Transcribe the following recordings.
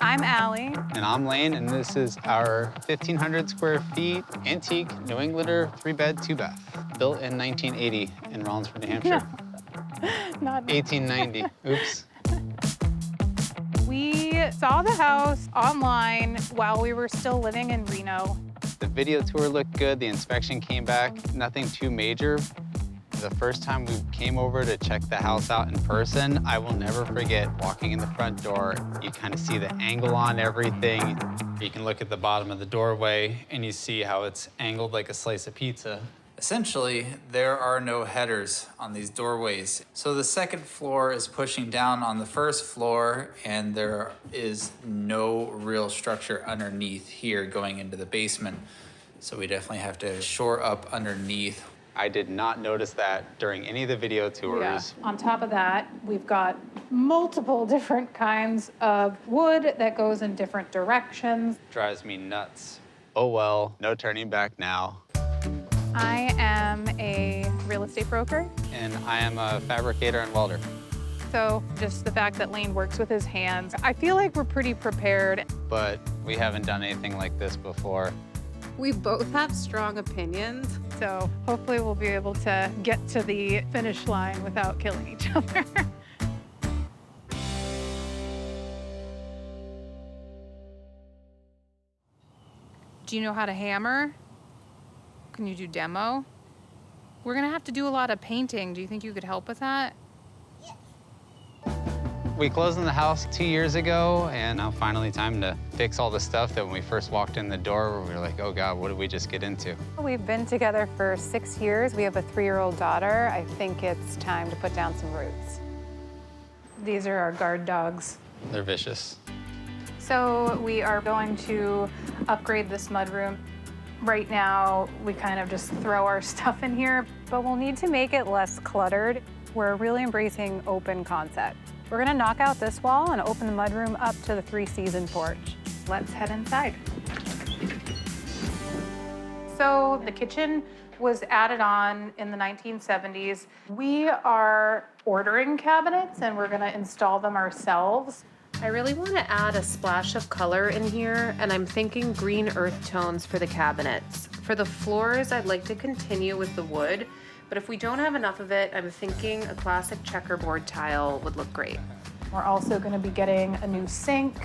I'm Allie. And I'm Lane, and this is our 1,500 square feet antique New Englander 3-bed, 2-bath, built in 1980 in Rollinsford, New Hampshire. Not 1890. Oops. We saw the house online while we were still living in Reno. The video tour looked good. The inspection came back. Nothing too major. The first time we came over to check the house out in person, I will never forget walking in the front door. You kind of see the angle on everything. You can look at the bottom of the doorway and you see how it's angled like a slice of pizza. Essentially, there are no headers on these doorways. So the second floor is pushing down on the first floor, and there is no real structure underneath here going into the basement. So we definitely have to shore up underneath. I did not notice that during any of the video tours. Yeah. On top of that, we've got multiple different kinds of wood that goes in different directions. Drives me nuts. Oh well, no turning back now. I am a real estate broker. And I am a fabricator and welder. So just the fact that Lane works with his hands, I feel like we're pretty prepared. But we haven't done anything like this before. We both have strong opinions. So hopefully we'll be able to get to the finish line without killing each other. Do you know how to hammer? Can you do demo? We're gonna have to do a lot of painting. Do you think you could help with that? We closed on the house 2 years ago, and now finally time to fix all the stuff that when we first walked in the door, we were like, oh God, what did we just get into? We've been together for 6 years. We have a 3-year-old daughter. I think it's time to put down some roots. These are our guard dogs. They're vicious. So we are going to upgrade this mudroom. Right now, we kind of just throw our stuff in here, But we'll need to make it less cluttered. We're really embracing open concept. We're gonna knock out this wall and open the mudroom up to the 3-season porch. let's head inside. So the kitchen was added on in the 1970s. We are ordering cabinets and we're gonna install them ourselves. I really want to add a splash of color in here, and I'm thinking green earth tones for the cabinets. For the floors, I'd like to continue with the wood, but if we don't have enough of it, I'm thinking a classic checkerboard tile would look great. We're also going to be getting a new sink,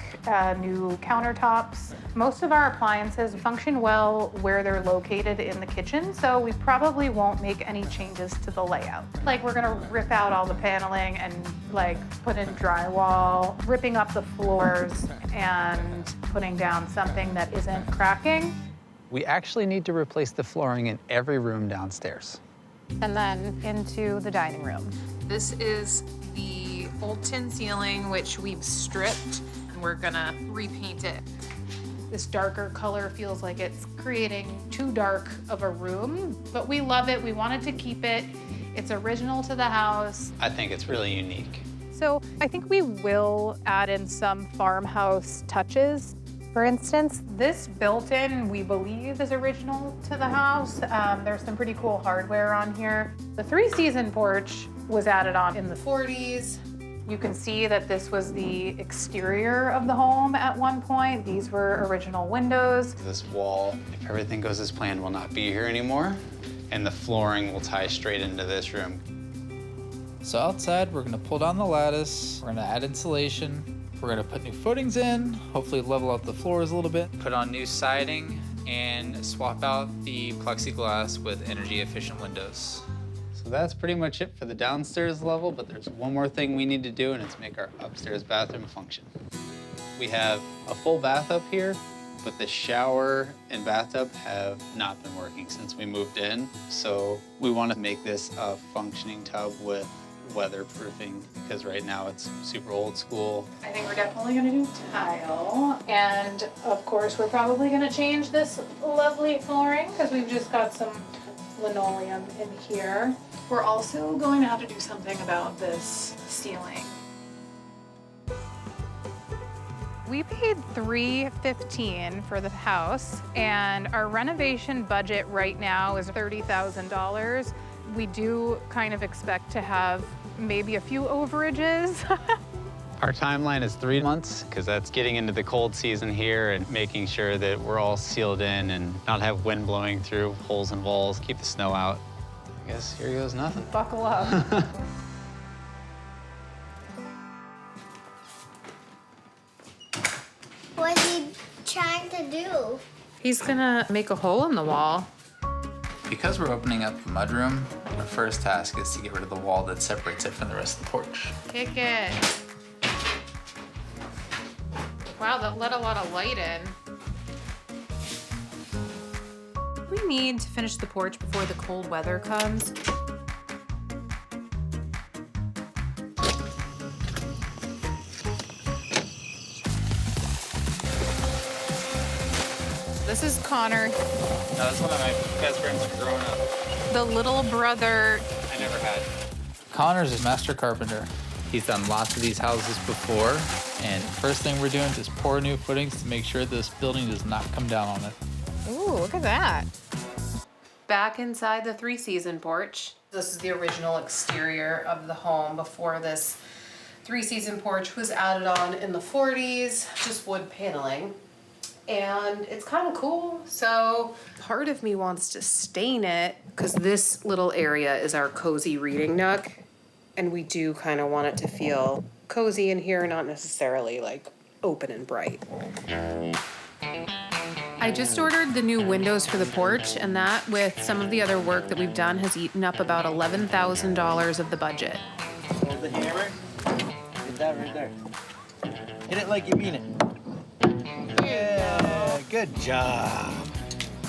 new countertops. Most of our appliances function well where they're located in the kitchen, so we probably won't make any changes to the layout. Like, we're going to rip out all the paneling and like put in drywall, ripping up the floors and putting down something that isn't cracking. We actually need to replace the flooring in every room downstairs. And then into the dining room. This is the old tin ceiling, which we've stripped, and we're gonna repaint it. This darker color feels like it's creating too dark of a room, but we love it. We wanted to keep it. It's original to the house. I think it's really unique. So I think we will add in some farmhouse touches. For instance, this built-in, we believe, is original to the house. There's some pretty cool hardware on here. The 3-season porch was added on in the 40s. You can see that this was the exterior of the home at one point. These were original windows. This wall, if everything goes as planned, will not be here anymore, and the flooring will tie straight into this room. So outside, we're gonna pull down the lattice, we're gonna add insulation, we're gonna put new footings in, hopefully level out the floors a little bit, put on new siding, and swap out the plexiglass with energy-efficient windows. So that's pretty much it for the downstairs level, but there's one more thing we need to do, and it's make our upstairs bathroom function. We have a full bath up here, but the shower and bathtub have not been working since we moved in. So we want to make this a functioning tub with weatherproofing, because right now it's super old school. I think we're definitely gonna do tile. And of course, we're probably gonna change this lovely flooring because we've just got some linoleum in here. We're also going to have to do something about this ceiling. We paid $315 for the house, and our renovation budget right now is $30,000. We do kind of expect to have maybe a few overages. Our timeline is 3 months, because that's getting into the cold season here and making sure that we're all sealed in and not have wind blowing through holes in walls, keep the snow out. I guess here goes nothing. Buckle up. What's he trying to do? He's gonna make a hole in the wall. Because we're opening up the mudroom, our first task is to get rid of the wall that separates it from the rest of the porch. Kick it. Wow, that let a lot of light in. We need to finish the porch before the cold weather comes. This is Connor, That's one of my best friends from growing up. the little brother. I never had. Connor's a master carpenter. He's done lots of these houses before, and first thing we're doing is pour new footings to make sure this building does not come down on it. Ooh, look at that. Back inside the 3-season porch. This is the original exterior of the home before this 3-season porch was added on in the 40s, just wood paneling. And it's kind of cool. So part of me wants to stain it because this little area is our cozy reading nook. And we do kind of want it to feel cozy in here, not necessarily like open and bright. I just ordered the new windows for the porch, and that, with some of the other work that we've done, has eaten up about $11,000 of the budget. Hold the hammer. Get that right there. Hit it like you mean it. Yeah, good job.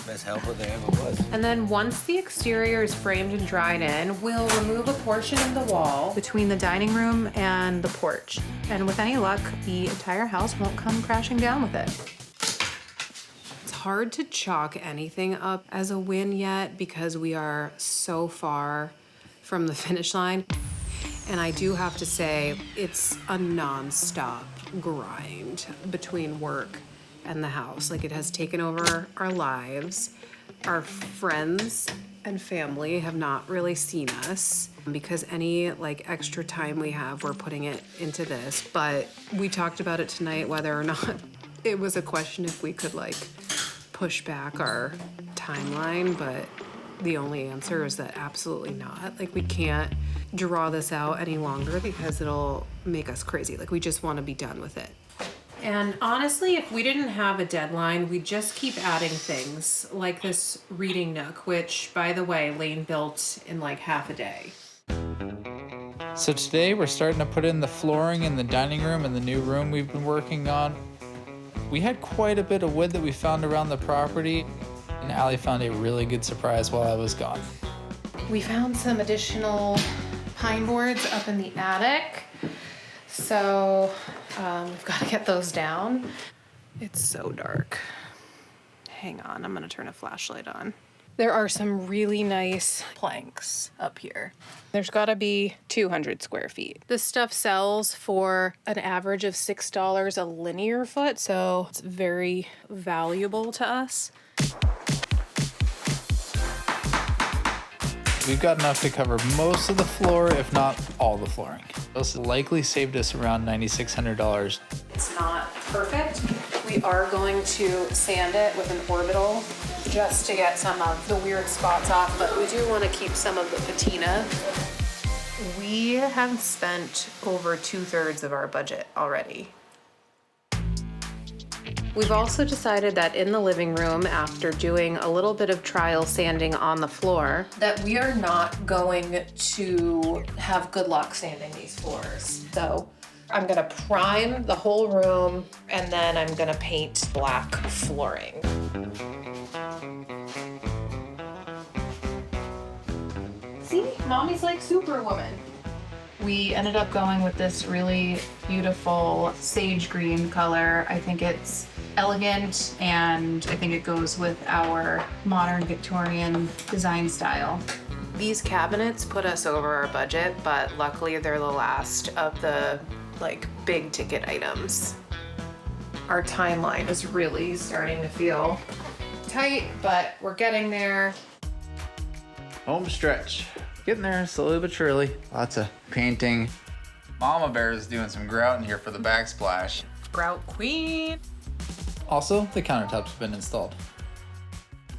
Best helper there ever was. And then once the exterior is framed and dried in, we'll remove a portion of the wall between the dining room and the porch. And with any luck, the entire house won't come crashing down with it. It's hard to chalk anything up as a win yet because we are so far from the finish line. And I do have to say, it's a non-stop grind between work and the house. Like, it has taken over our lives. Our friends and family have not really seen us because any like extra time we have, we're putting it into this. But we talked about it tonight, whether or not it was a question if we could like push back our timeline, but the only answer is that absolutely not. Like, we can't draw this out any longer because it'll make us crazy. Like, we just want to be done with it. And honestly, if we didn't have a deadline, we'd just keep adding things like this reading nook, which, by the way, Lane built in like half a day. So today we're starting to put in the flooring in the dining room and the new room we've been working on. We had quite a bit of wood that we found around the property, and Allie found a really good surprise while I was gone. We found some additional pine boards up in the attic. So we've got to get those down. It's so dark. Hang on, I'm gonna turn a flashlight on. There are some really nice planks up here. There's gotta be 200 square feet. This stuff sells for an average of $6 a linear foot, so it's very valuable to us. We've got enough to cover most of the floor, if not all the flooring. This likely saved us around $9,600. It's not perfect. We are going to sand it with an orbital just to get some of the weird spots off, but we do want to keep some of the patina. We have spent over 2/3 of our budget already. We've also decided that in the living room, after doing a little bit of trial sanding on the floor, that we are not going to have good luck sanding these floors. So I'm gonna prime the whole room, and then I'm gonna paint black flooring. See, mommy's like Superwoman. We ended up going with this really beautiful sage green color. I think it's elegant, and I think it goes with our modern Victorian design style. These cabinets put us over our budget, but luckily they're the last of the like big ticket items. Our timeline is really starting to feel tight, but we're getting there. Home stretch. Getting there slowly but surely. Lots of painting. Mama Bear is doing some grouting here for the backsplash. Grout queen. Also, the countertops have been installed.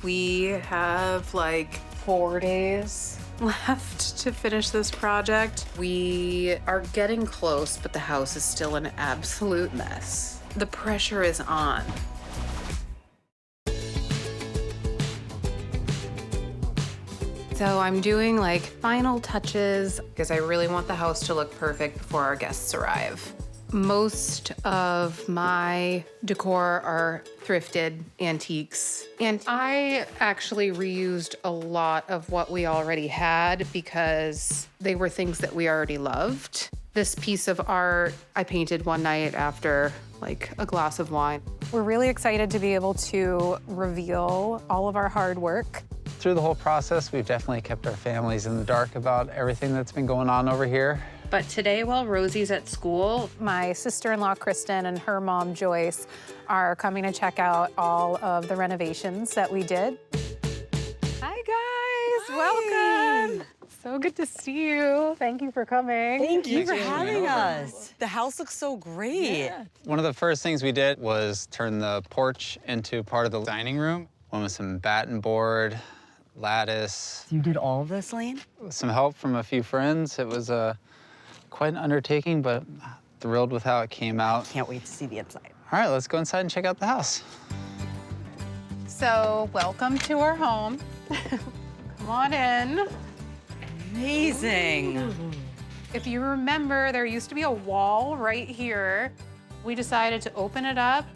We have like 4 days left to finish this project. We are getting close, but the house is still an absolute mess. The pressure is on. So I'm doing like final touches because I really want the house to look perfect before our guests arrive. Most of my decor are thrifted antiques, and I actually reused a lot of what we already had because they were things that we already loved. This piece of art I painted one night after like a glass of wine. We're really excited to be able to reveal all of our hard work. Through the whole process, we've definitely kept our families in the dark about everything that's been going on over here. But today, while Rosie's at school, My sister-in-law, Kristen, and her mom, Joyce, are coming to check out all of the renovations that we did. Hi, guys. Welcome. So good to see you. Thank you for coming. Thank you for having us. The house looks so great. One of the first things we did was turn the porch into part of the dining room. Went with some batten board, lattice. You did all of this, Lane? With some help from a few friends. It was quite an undertaking, but thrilled with how it came out. Can't wait to see the inside. All right, let's go inside and check out the house. So welcome to our home. Come on in. Amazing. If you remember, there used to be a wall right here. We decided to open it up.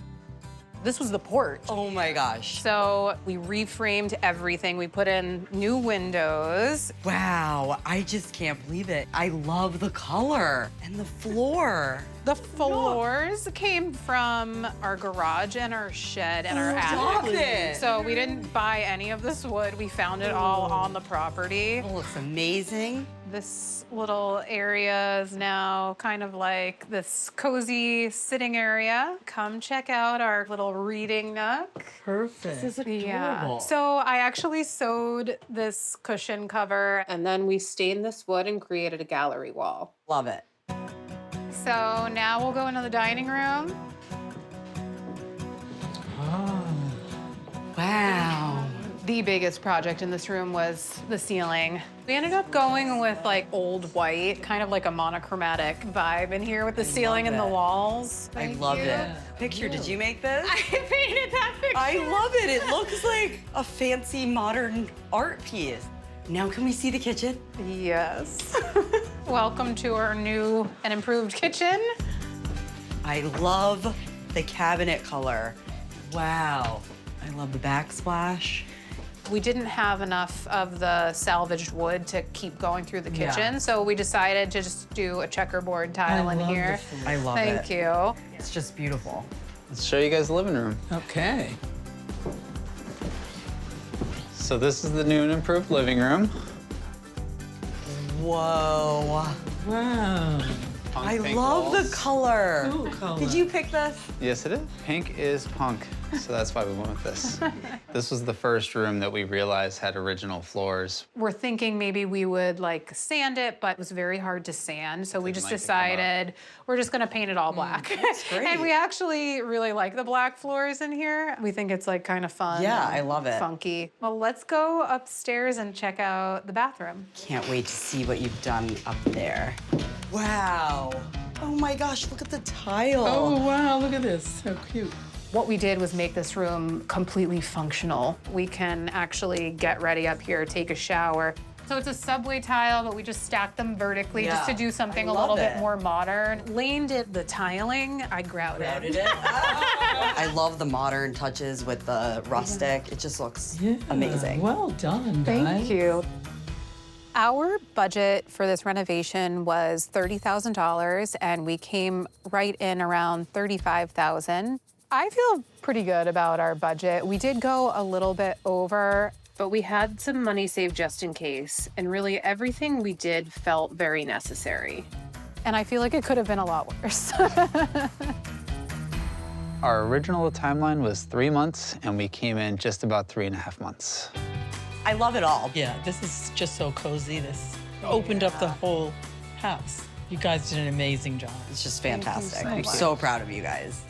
This was the porch. Oh my gosh. So we reframed everything. We put in new windows. Wow, I just can't believe it. I love the color and the floor. The floors came from our garage and our shed and our Stop attic. it. So we didn't buy any of this wood. We found it all on the property. It looks amazing. This little area is now kind of like this cozy sitting area. Come check out our little reading nook. Perfect. This is adorable. Yeah. So I actually sewed this cushion cover. and then we stained this wood and created a gallery wall. Love it. So now we'll go into the dining room. Wow. The biggest project in this room was the ceiling. We ended up going with like old white, kind of like a monochromatic vibe in here with the ceiling and the it. walls. I Thank love you. it. Picture, did you make this? I painted that picture. I love it. It looks like a fancy modern art piece. Now can we see the kitchen? Yes. Welcome to our new and improved kitchen. I love the cabinet color. Wow. I love the backsplash. We didn't have enough of the salvaged wood to keep going through the kitchen, so we decided to just do a checkerboard tile in here. I love it. Thank you. It's just beautiful. Let's show you guys the living room. Okay. So this is the new and improved living room. Whoa. Wow. Punk I pink love the walls. color. Cool color. Did you pick this? Yes, it is. Pink is punk, so that's why we went with this. This was the first room that we realized had original floors. We're thinking maybe we would like sand it, but it was very hard to sand, so we It just might come decided we're just gonna paint it all black. That's great. And we actually really like the black floors in here. We think it's like kind of fun. Yeah, and I love it. Funky. Well, let's go upstairs and check out the bathroom. Can't wait to see what you've done up there. Wow. Oh my gosh, look at the tile. Oh, wow, look at this. So cute. What we did was make this room completely functional. We can actually get ready up here, take a shower. So it's a subway tile, but we just stacked them vertically just to Yeah, do something I a little love bit it. more modern. Lane did the tiling, I grouted. I love the modern touches with the rustic. It just looks amazing. Well done, guys. Thank you. Our budget for this renovation was $30,000, and we came right in around $35,000. I feel pretty good about our budget. We did go a little bit over. But we had some money saved just in case, and really everything we did felt very necessary. And I feel like it could have been a lot worse. Our original timeline was 3 months, and we came in just about 3.5 months. I love it all. Yeah, this is just so cozy. This opened up the whole house. You guys did an amazing job. It's just Thank you fantastic. so I'm much. so proud of you guys.